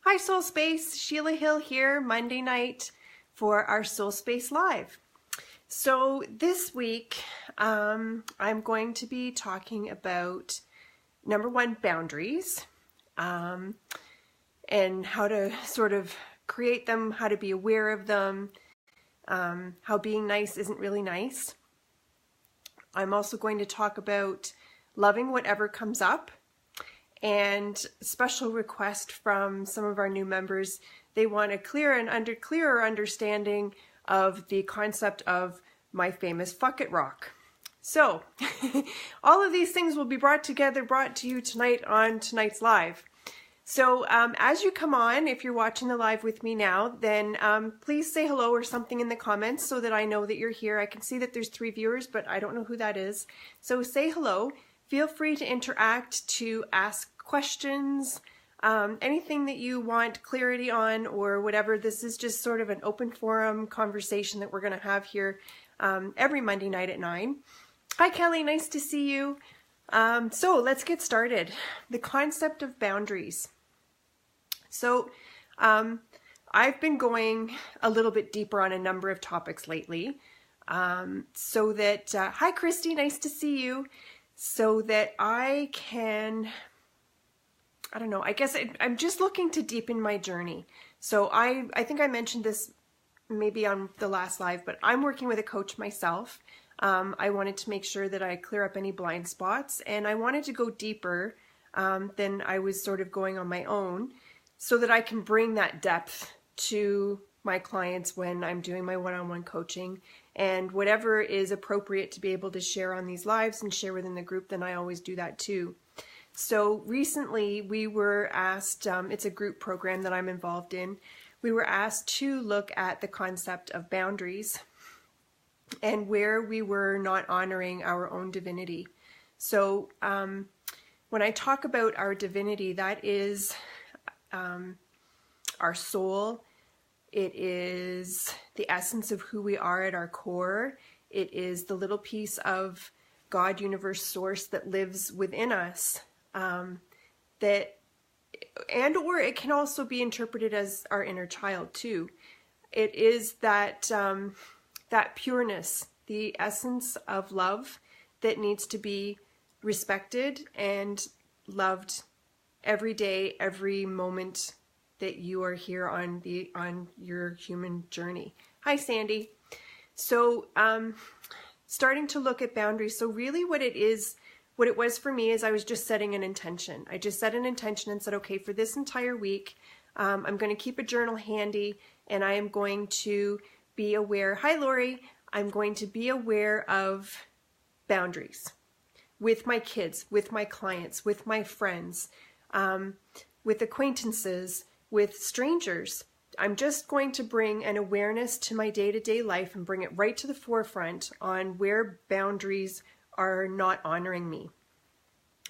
Hi Soul Space, Sheila Hill here, Monday night for our Soul Space Live. So this week I'm going to be talking about number one, boundaries, and how to sort of create them, how to be aware of them, how being nice isn't really nice. I'm also going to talk about loving whatever comes up. And special request from some of our new members, they want a clearer understanding of the concept of my famous fuck it rock. So all of these things will be brought to you tonight on tonight's live. So as you come on, if you're watching the live with me now, then please say hello or something in the comments so that I know that you're here. I can see that there's 3 viewers, but I don't know who that is. So say hello. Feel free to interact, to ask questions, anything that you want clarity on or whatever. This is just sort of an open forum conversation that we're going to have here every Monday night at 9. Hi Kelly, nice to see you. So let's get started. The concept of boundaries. So I've been going a little bit deeper on a number of topics lately, so that, hi Christy, nice to see you. So that I can, I don't know, I guess I'm just looking to deepen my journey. So I think I mentioned this maybe on the last live, but I'm working with a coach myself. I wanted to make sure that I clear up any blind spots, and I wanted to go deeper than I was sort of going on my own, so that I can bring that depth to my clients when I'm doing my one-on-one coaching, and whatever is appropriate to be able to share on these lives and share within the group, then I always do that too. So recently we were asked, it's a group program that I'm involved in, we were asked to look at the concept of boundaries and where we were not honoring our own divinity. So when I talk about our divinity, that is our soul. It is the essence of who we are at our core. It is the little piece of God, universe, source that lives within us. Or it can also be interpreted as our inner child too. It is that that pureness, the essence of love that needs to be respected and loved every day, every moment that you are here on your human journey. Hi Sandy. So starting to look at boundaries. So really what it was for me is I was just setting an intention. I just set an intention and said, okay, for this entire week, I'm going to keep a journal handy, and I am going to be aware. Hi Lori. I'm going to be aware of boundaries with my kids, with my clients, with my friends, with acquaintances, with strangers. I'm just going to bring an awareness to my day-to-day life and bring it right to the forefront on where boundaries are not honoring me,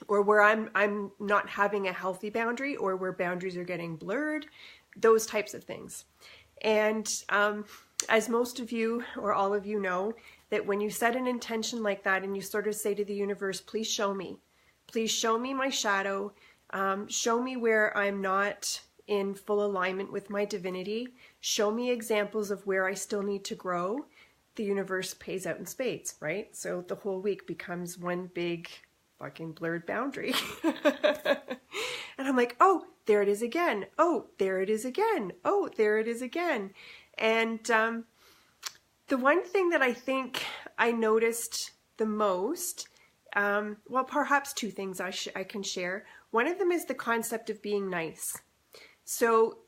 or where I'm not having a healthy boundary, or where boundaries are getting blurred, those types of things. And as most of you or all of you know, that when you set an intention like that and you sort of say to the universe, please show me my shadow, show me where I'm not in full alignment with my divinity, show me examples of where I still need to grow, the universe pays out in spades, right? So the whole week becomes one big fucking blurred boundary. And I'm like, oh, there it is again. Oh, there it is again. Oh, there it is again. And the one thing that I think I noticed the most, well, perhaps 2 things I can share. One of them is the concept of being nice. So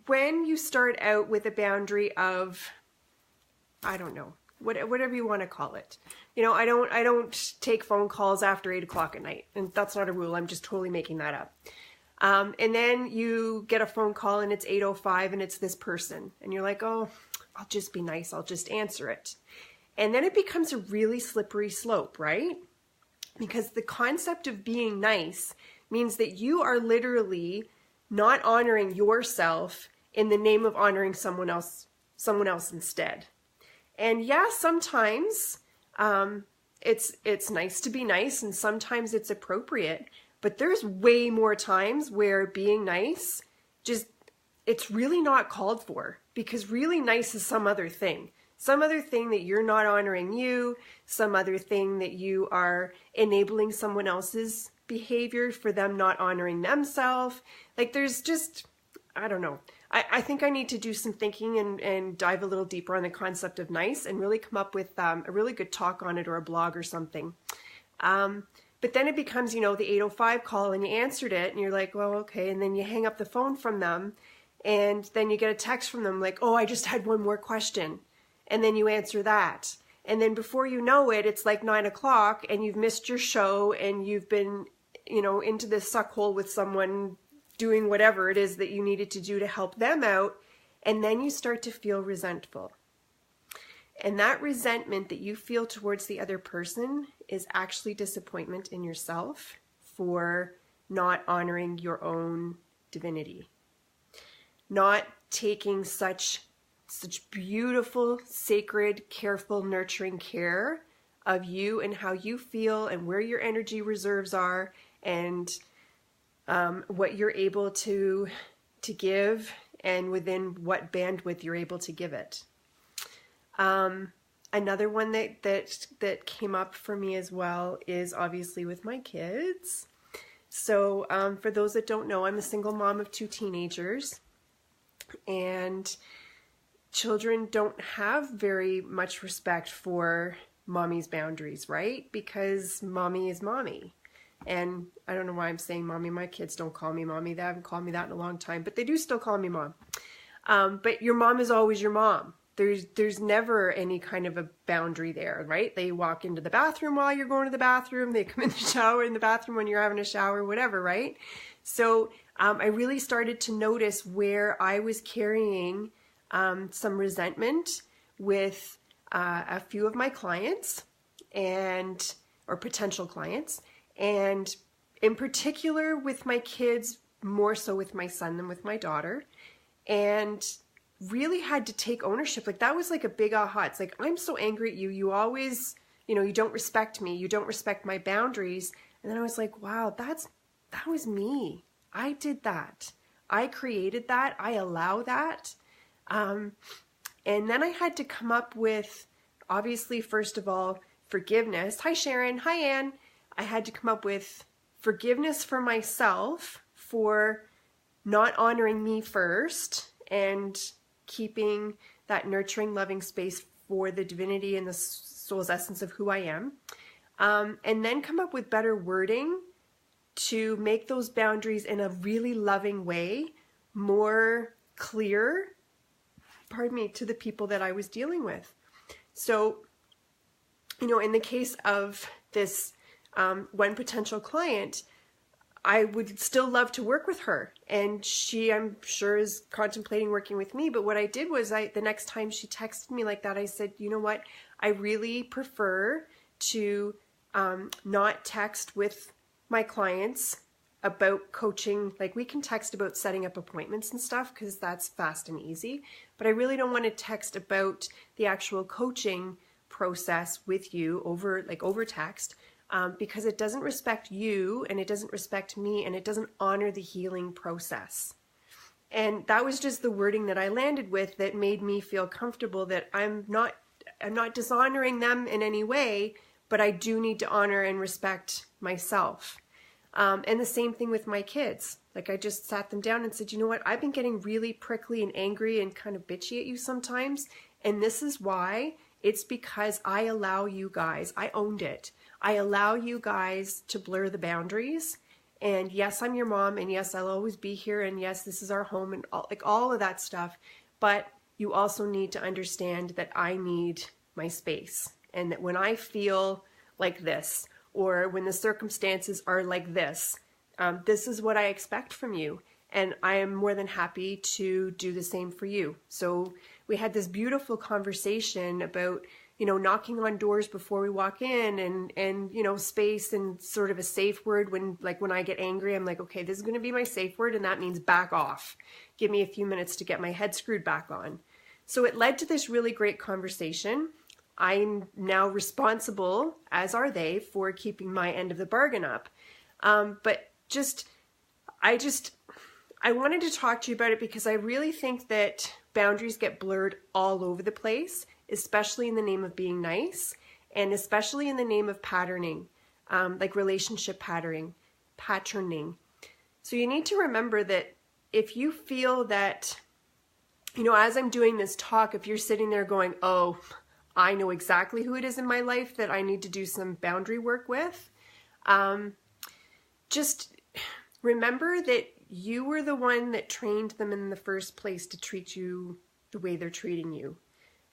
when you start out with a boundary of, I don't know, whatever you want to call it. You know, I don't take phone calls after 8 o'clock at night, and that's not a rule. I'm just totally making that up. And then you get a phone call and it's 8:05 and it's this person, and you're like, oh, I'll just be nice. I'll just answer it. And then it becomes a really slippery slope, right? Because the concept of being nice means that you are literally not honoring yourself in the name of honoring someone else instead. And yeah, sometimes it's nice to be nice, and sometimes it's appropriate, but there's way more times where being nice just it's really not called for, because really nice is some other thing. Some other thing that you're not honoring you, some other thing that you are enabling someone else's behavior for them not honoring themselves. Like there's just, I don't know. I think I need to do some thinking and dive a little deeper on the concept of nice and really come up with a really good talk on it, or a blog or something. But then it becomes, the 805 call, and you answered it and you're like, well, okay. And then you hang up the phone from them, and then you get a text from them like, oh, I just had one more question. And then you answer that. And then before you know it, it's like 9 o'clock and you've missed your show, and you've been, into this suck hole with someone doing whatever it is that you needed to do to help them out. And then you start to feel resentful. And that resentment that you feel towards the other person is actually disappointment in yourself for not honoring your own divinity. Not taking such beautiful, sacred, careful, nurturing care of you and how you feel and where your energy reserves are, and what you're able to give, and within what bandwidth you're able to give it. Another one that came up for me as well is obviously with my kids. So for those that don't know, I'm a single mom of 2 teenagers, and children don't have very much respect for mommy's boundaries, right? Because mommy is mommy. And I don't know why I'm saying mommy. My kids don't call me mommy. They haven't called me that in a long time, but they do still call me mom. But your mom is always your mom. There's never any kind of a boundary there, right? They walk into the bathroom while you're going to the bathroom. They come in the shower in the bathroom when you're having a shower, whatever, right? So I really started to notice where I was carrying some resentment with a few of my clients or potential clients. And in particular with my kids, more so with my son than with my daughter, and really had to take ownership. Like that was like a big aha. It's like, I'm so angry at you. You always, you don't respect me. You don't respect my boundaries. And then I was like, wow, that was me. I did that. I created that. I allow that. And then I had to come up with, obviously, first of all, forgiveness. Hi, Sharon. Hi, Ann. I had to come up with forgiveness for myself for not honoring me first and keeping that nurturing, loving space for the divinity and the soul's essence of who I am. And then come up with better wording to make those boundaries in a really loving way more clear, to the people that I was dealing with. So, in the case of this one potential client, I would still love to work with her, and she, I'm sure, is contemplating working with me. But what I did was, the next time she texted me like that, I said, you know what, I really prefer to not text with my clients about coaching. Like, we can text about setting up appointments and stuff because that's fast and easy, but I really don't want to text about the actual coaching process with you over text. Because it doesn't respect you, and it doesn't respect me, and it doesn't honor the healing process. And that was just the wording that I landed with that made me feel comfortable that I'm not dishonoring them in any way, but I do need to honor and respect myself. And the same thing with my kids. Like, I just sat them down and said, you know what, I've been getting really prickly and angry and kind of bitchy at you sometimes. And this is why. It's because I allow you guys, I owned it. I allow you guys to blur the boundaries. And yes, I'm your mom, and yes, I'll always be here, and yes, this is our home, and all of that stuff. But you also need to understand that I need my space, and that when I feel like this, or when the circumstances are like this is what I expect from you. And I am more than happy to do the same for you. So we had this beautiful conversation about, knocking on doors before we walk in, and space, and sort of a safe word when I get angry, I'm like, okay, this is going to be my safe word, and that means back off. Give me a few minutes to get my head screwed back on. So it led to this really great conversation. I'm now responsible, as are they, for keeping my end of the bargain up. But I wanted to talk to you about it because I really think that boundaries get blurred all over the place, especially in the name of being nice, and especially in the name of patterning, like relationship patterning. So you need to remember that if you feel that, as I'm doing this talk, if you're sitting there going, oh, I know exactly who it is in my life that I need to do some boundary work with, just remember that you were the one that trained them in the first place to treat you the way they're treating you.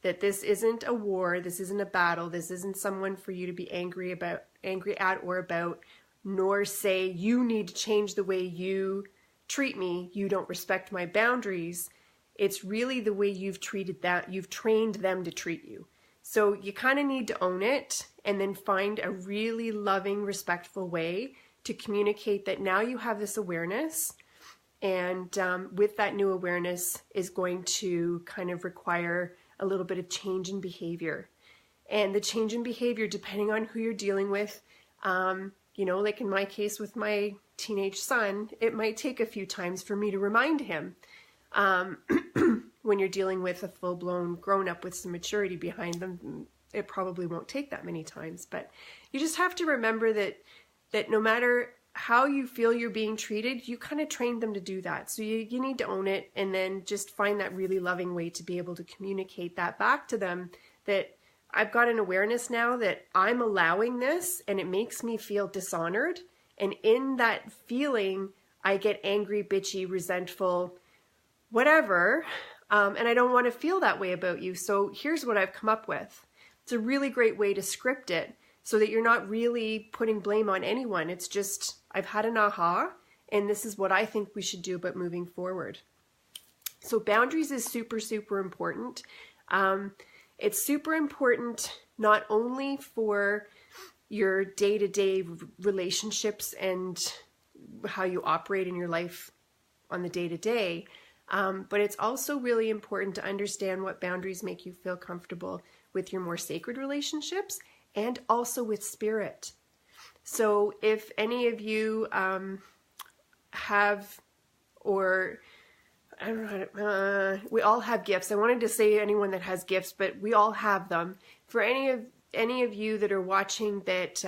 That this isn't a war, this isn't a battle, this isn't someone for you to be angry at or about, nor say you need to change the way you treat me, you don't respect my boundaries. It's really the way you've trained them to treat you. So you kind of need to own it and then find a really loving, respectful way to communicate that now you have this awareness, and with that new awareness is going to kind of require a little bit of change in behavior. And the change in behavior, depending on who you're dealing with, like in my case with my teenage son, it might take a few times for me to remind him. When you're dealing with a full-blown grown-up with some maturity behind them, it probably won't take that many times. But you just have to remember that no matter how you feel you're being treated, you kind of trained them to do that. So you need to own it, and then just find that really loving way to be able to communicate that back to them, that I've got an awareness now that I'm allowing this and it makes me feel dishonored. And in that feeling, I get angry, bitchy, resentful, whatever. And I don't want to feel that way about you. So here's what I've come up with. It's a really great way to script it so that you're not really putting blame on anyone. It's just, I've had an aha, and this is what I think we should do about moving forward. So boundaries is super, super important. It's super important not only for your day-to-day relationships and how you operate in your life on the day-to-day, but it's also really important to understand what boundaries make you feel comfortable with your more sacred relationships and also with spirit. So if any of you have, or I don't know, we all have gifts. I wanted to say anyone that has gifts, but we all have them. For any of you that are watching that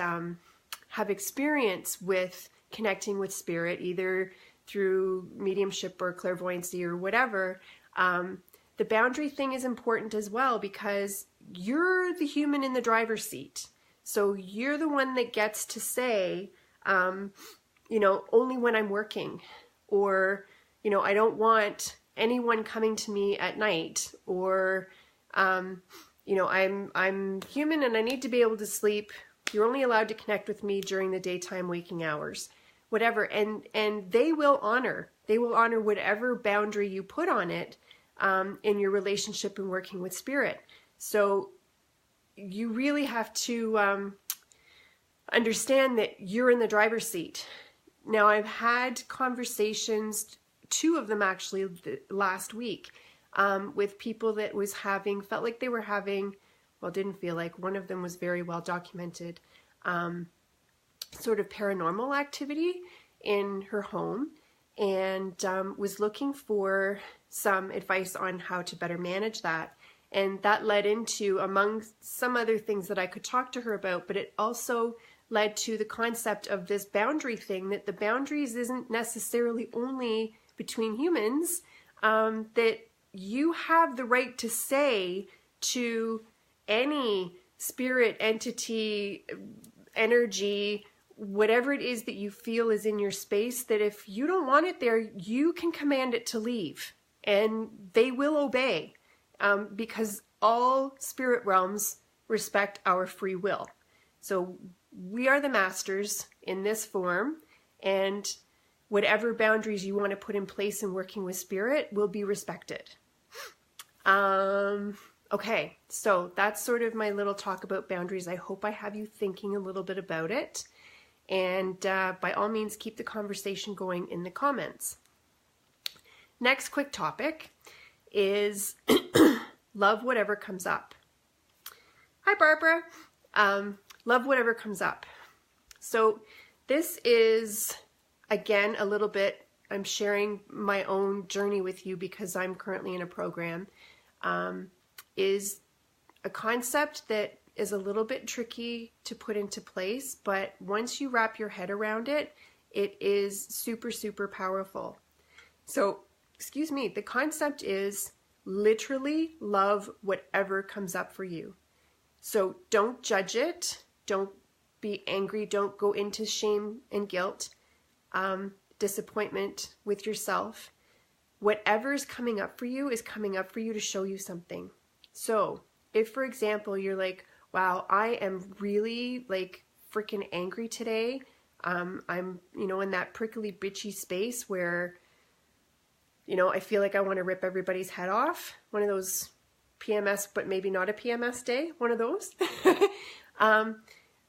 have experience with connecting with spirit, either through mediumship or clairvoyancy or whatever, the boundary thing is important as well, because you're the human in the driver's seat. So you're the one that gets to say, only when I'm working, or, I don't want anyone coming to me at night, or, I'm human and I need to be able to sleep. You're only allowed to connect with me during the daytime waking hours, whatever. And they will honor whatever boundary you put on it, in your relationship and working with spirit. So you really have to understand that you're in the driver's seat. Now, I've had conversations, 2 of them actually last week, with people that felt like they were having, didn't feel like, one of them was very well documented, sort of paranormal activity in her home, and was looking for some advice on how to better manage that. And that led into, among some other things that I could talk to her about, but it also led to the concept of this boundary thing, that the boundaries isn't necessarily only between humans, that you have the right to say to any spirit, entity, energy, whatever it is that you feel is in your space, that if you don't want it there, you can command it to leave, and they will obey, because all spirit realms respect our free will. So we are the masters in this form, and whatever boundaries you want to put in place in working with spirit will be respected. Okay, so that's sort of my little talk about boundaries. I hope I have you thinking a little bit about it. And by all means, keep the conversation going in the comments. Next quick topic is love whatever comes up. Hi, Barbara. Love whatever comes up. So this is, again, a little bit I'm sharing my own journey with you because I'm currently in a program, is a concept that is a little bit tricky to put into place, but once you wrap your head around it, it is super, super powerful. So, excuse me, the concept is literally love whatever comes up for you. So don't judge it. Don't be angry. Don't go into shame and guilt, disappointment with yourself. Whatever's coming up for you is coming up for you to show you something. So if, for example, you're like, wow, I am really like freaking angry today. I'm, in that prickly, bitchy space where, I feel like I want to rip everybody's head off. One of those PMS, but maybe not a PMS day. One of those.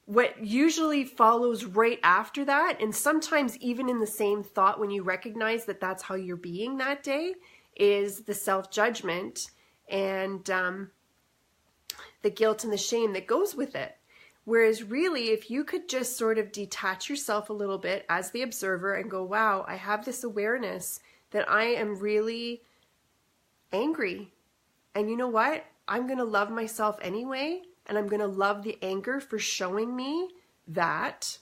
What usually follows right after that, and sometimes even in the same thought when you recognize that that's how you're being that day, is the self-judgment and the guilt and the shame that goes with it. Whereas really, if you could just sort of detach yourself a little bit as the observer and go, wow, I have this awareness that I am really angry. And you know what? I'm going to love myself anyway. And I'm going to love the anger for showing me that,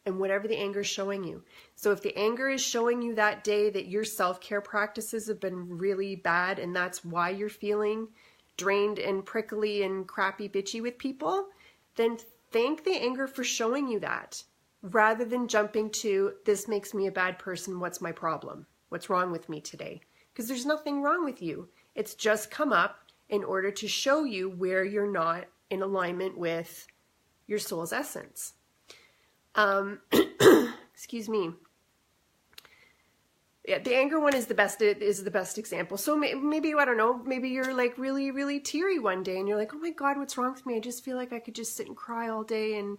and whatever the anger is showing you. So if the anger is showing you that day that your self-care practices have been really bad and that's why you're feeling drained and prickly and crappy bitchy with people, then thank the anger for showing you that, rather than jumping to, this makes me a bad person, what's my problem? What's wrong with me today? Because there's nothing wrong with you. It's just come up in order to show you where you're not in alignment with your soul's essence. Excuse me. Yeah, the anger one is the best example. So maybe, I don't know, maybe you're like really, really teary one day and you're like, oh my God, what's wrong with me? I just feel like I could just sit and cry all day. And,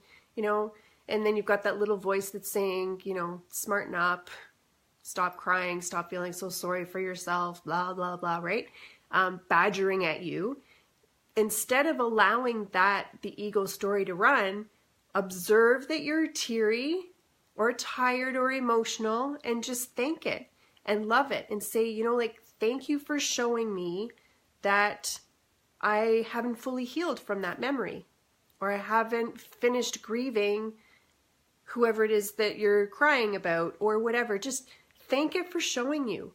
and then you've got that little voice that's saying, smarten up, stop crying, stop feeling so sorry for yourself, blah, blah, blah, right? Badgering at you. Instead of allowing the ego story to run, observe that you're teary or tired or emotional and just thank it and love it and say, thank you for showing me that I haven't fully healed from that memory, or I haven't finished grieving whoever it is that you're crying about, or whatever. Just thank it for showing you.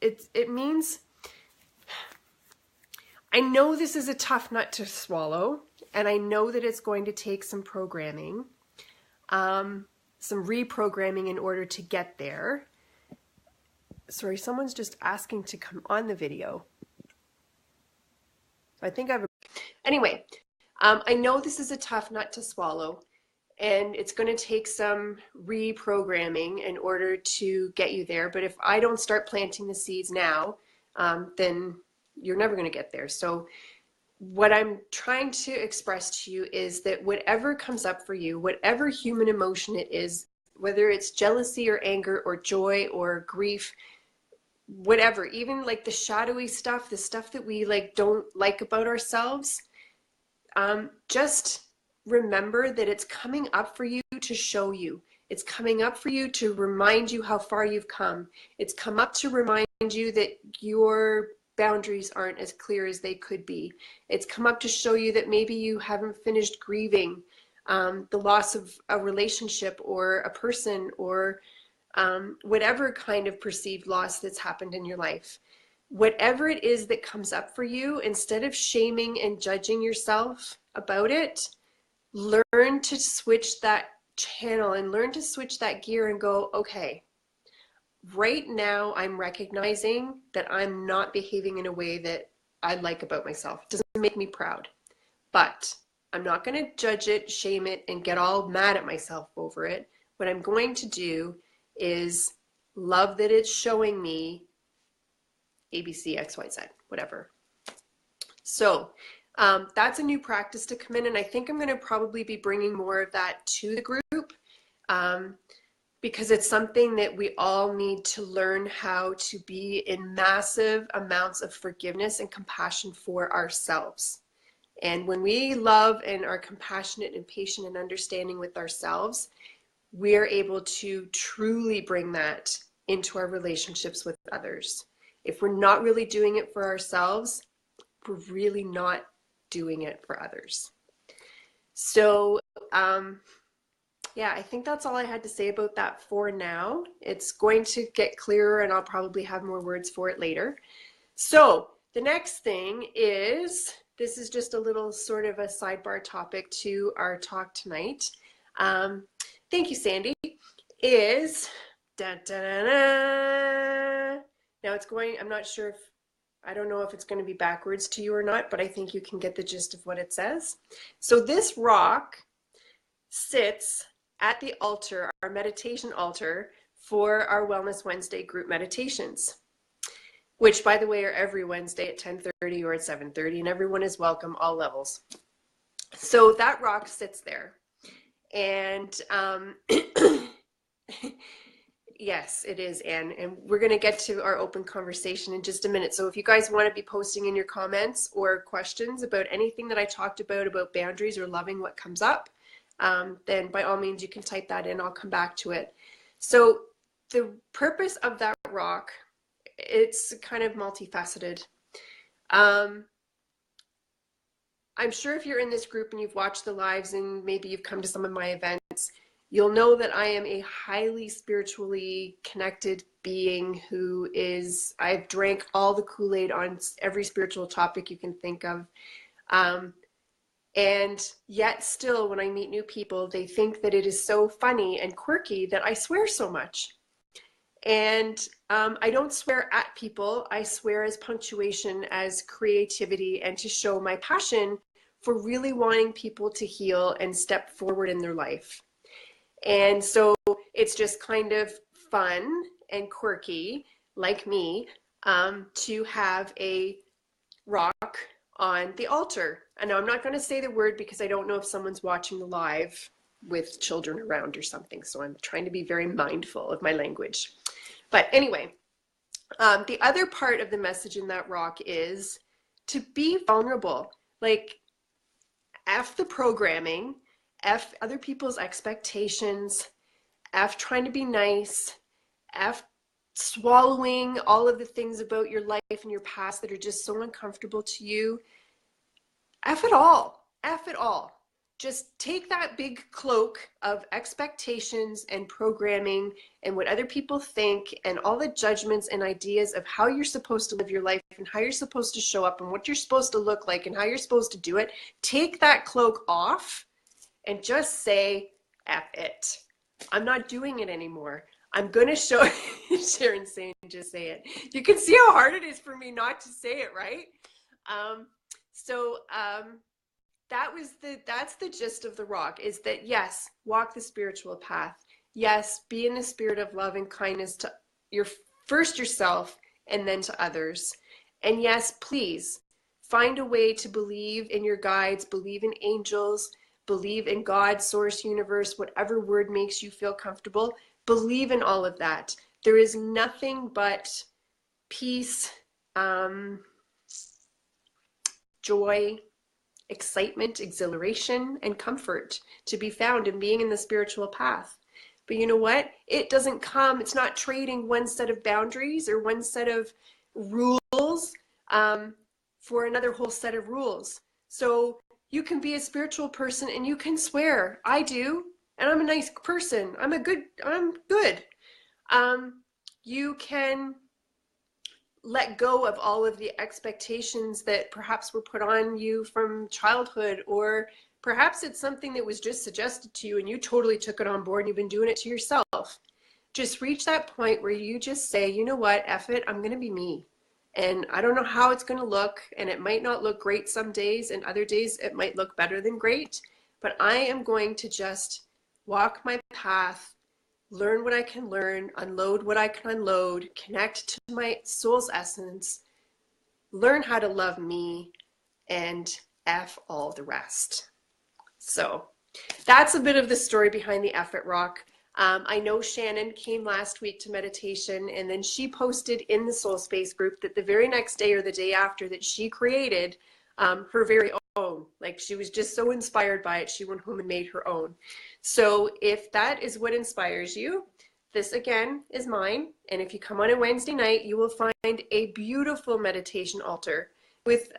It means, I know this is a tough nut to swallow, and I know that it's going to take some programming, some reprogramming in order to get there. Sorry, someone's just asking to come on the video. I think anyway, I know this is a tough nut to swallow, and it's going to take some reprogramming in order to get you there. But if I don't start planting the seeds now, then you're never going to get there. So what I'm trying to express to you is that whatever comes up for you, whatever human emotion it is, whether it's jealousy or anger or joy or grief, whatever, even like the shadowy stuff, the stuff that we don't like about ourselves, just remember that it's coming up for you to show you. It's coming up for you to remind you how far you've come. It's come up to remind you that your boundaries aren't as clear as they could be. It's come up to show you that maybe you haven't finished grieving the loss of a relationship or a person, or whatever kind of perceived loss that's happened in your life. Whatever it is that comes up for you, instead of shaming and judging yourself about it, learn to switch that channel and learn to switch that gear and go, okay, right now I'm recognizing that I'm not behaving in a way that I like about myself. It doesn't make me proud, but I'm not going to judge it, shame it, and get all mad at myself over it. What I'm going to do is love that it's showing me ABC, XYZ, whatever. So that's a new practice to come in, and I think I'm going to probably be bringing more of that to the group, because it's something that we all need to learn how to be in massive amounts of forgiveness and compassion for ourselves. And when we love and are compassionate and patient and understanding with ourselves, we're able to truly bring that into our relationships with others. If we're not really doing it for ourselves, we're really not doing it for others. So, yeah, I think that's all I had to say about that for now. It's going to get clearer and I'll probably have more words for it later. So the next thing is, this is just a little sort of a sidebar topic to our talk tonight. Thank you, Sandy. Is, da, da, da, da. Now it's going, I'm not sure if, I don't know if it's going to be backwards to you or not, but I think you can get the gist of what it says. So this rock sits at the altar, our meditation altar, for our Wellness Wednesday group meditations, which, by the way, are every Wednesday at 10:30 or at 7:30, and everyone is welcome, all levels. So that rock sits there. And yes, it is, Anne. And we're going to get to our open conversation in just a minute. So if you guys want to be posting in your comments or questions about anything that I talked about boundaries or loving what comes up, then by all means you can type that in. I'll come back to it. So the purpose of that rock, it's kind of multifaceted. I'm sure if you're in this group and you've watched the lives and maybe you've come to some of my events, you'll know that I am a highly spiritually connected being who is, I've drank all the Kool-Aid on every spiritual topic you can think of. And yet still, when I meet new people, they think that it is so funny and quirky that I swear so much. And I don't swear at people. I swear as punctuation, as creativity, and to show my passion for really wanting people to heal and step forward in their life. And so it's just kind of fun and quirky, like me, to have a rock on the altar. I know I'm not going to say the word because I don't know if someone's watching the live with children around or something. So I'm trying to be very mindful of my language. But anyway, the other part of the message in that rock is to be vulnerable. Like, F the programming, F other people's expectations, F trying to be nice, F swallowing all of the things about your life and your past that are just so uncomfortable to you. F it all. F it all. Just take that big cloak of expectations and programming and what other people think and all the judgments and ideas of how you're supposed to live your life and how you're supposed to show up and what you're supposed to look like and how you're supposed to do it. Take that cloak off and just say, F it. I'm not doing it anymore. I'm going to show, Sharon saying, just say it. You can see how hard it is for me not to say it, right? That's the gist of the rock, is that yes, walk the spiritual path. Yes, be in the spirit of love and kindness to first yourself and then to others. And yes, please find a way to believe in your guides, believe in angels, believe in God, source, universe, whatever word makes you feel comfortable. Believe in all of that. There is nothing but peace, joy, excitement, exhilaration, and comfort to be found in being in the spiritual path. But you know what? It doesn't come, it's not trading one set of boundaries or one set of rules for another whole set of rules. So you can be a spiritual person and you can swear. I do, and I'm a nice person. I'm good. You can let go of all of the expectations that perhaps were put on you from childhood, or perhaps it's something that was just suggested to you and you totally took it on board and you've been doing it to yourself. Just reach that point where you just say, you know what, F it, I'm going to be me. And I don't know how it's going to look, and it might not look great some days, and other days it might look better than great, but I am going to just walk my path, learn what I can learn, unload what I can unload, connect to my soul's essence, learn how to love me, and F all the rest. So that's a bit of the story behind the F it rock. I know Shannon came last week to meditation, and then she posted in the Soul Space group that the very next day or the day after that she created her very own. Like, she was just so inspired by it, she went home and made her own. So if that is what inspires you, This again is mine, and if you come on a Wednesday night, you will find a beautiful meditation altar with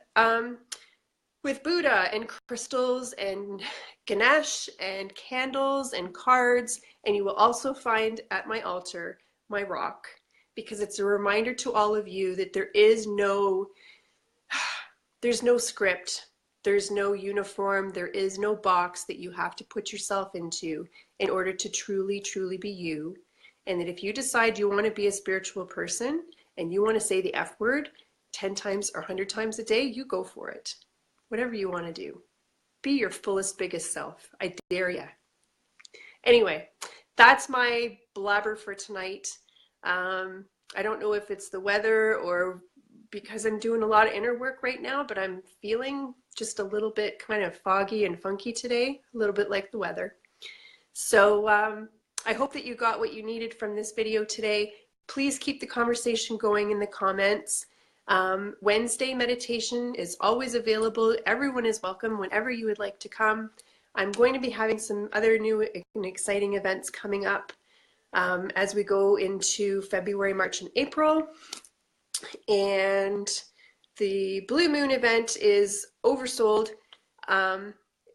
Buddha and crystals and Ganesh and candles and cards, and you will also find at my altar my rock, because it's a reminder to all of you that there's no script, there's no uniform, there is no box that you have to put yourself into in order to truly, truly be you. And that if you decide you want to be a spiritual person and you want to say the F word 10 times or 100 times a day, you go for it. Whatever you want to do. Be your fullest, biggest self. I dare ya. Anyway, that's my blabber for tonight. I don't know if it's the weather or because I'm doing a lot of inner work right now, but I'm feeling just a little bit kind of foggy and funky today, a little bit like the weather. So I hope that you got what you needed from this video today. Please keep the conversation going in the comments. Wednesday meditation is always available. Everyone is welcome whenever you would like to come. I'm going to be having some other new and exciting events coming up as we go into February, March, and April. And the Blue Moon event is oversold.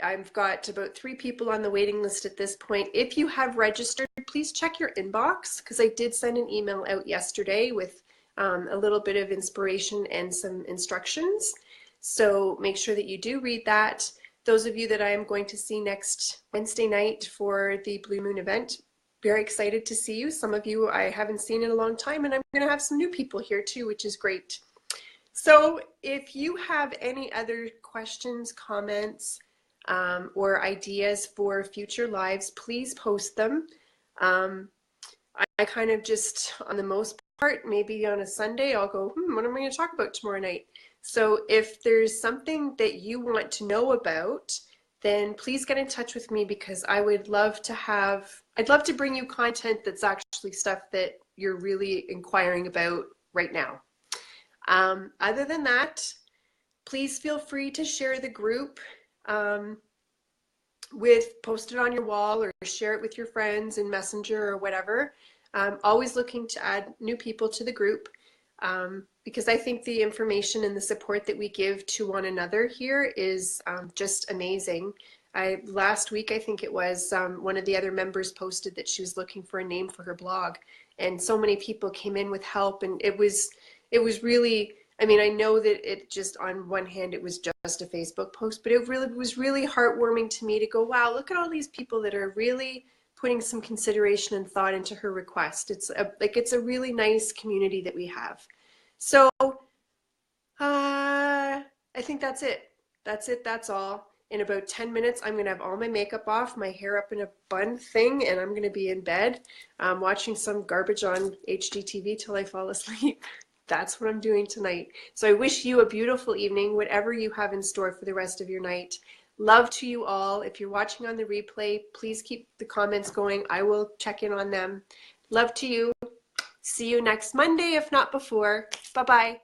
I've got about 3 people on the waiting list at this point. If you have registered, please check your inbox, because I did send an email out yesterday with a little bit of inspiration and some instructions. So make sure that you do read that. Those of you that I am going to see next Wednesday night for the Blue Moon event, very excited to see you. Some of you I haven't seen in a long time, and I'm going to have some new people here too, which is great. So if you have any other questions, comments, or ideas for future lives, please post them. I kind of just, on the most part, maybe on a Sunday, I'll go, what am I going to talk about tomorrow night? So if there's something that you want to know about, then please get in touch with me, because I would love to I'd love to bring you content that's actually stuff that you're really inquiring about right now. Other than that, please feel free to share the group. Post it on your wall or share it with your friends in Messenger or whatever. I'm always looking to add new people to the group, because I think the information and the support that we give to one another here is just amazing. Last week, I think it was, one of the other members posted that she was looking for a name for her blog, and so many people came in with help, and it was really, I mean, I know that it just, on one hand, it was just a Facebook post, but it was really heartwarming to me to go, wow, look at all these people that are really putting some consideration and thought into her request. It's a really nice community that we have. So I think that's it. That's all. In about 10 minutes, I'm going to have all my makeup off, my hair up in a bun thing, and I'm going to be in bed watching some garbage on HGTV till I fall asleep. That's what I'm doing tonight. So I wish you a beautiful evening, whatever you have in store for the rest of your night. Love to you all. If you're watching on the replay, please keep the comments going. I will check in on them. Love to you. See you next Monday, if not before. Bye-bye.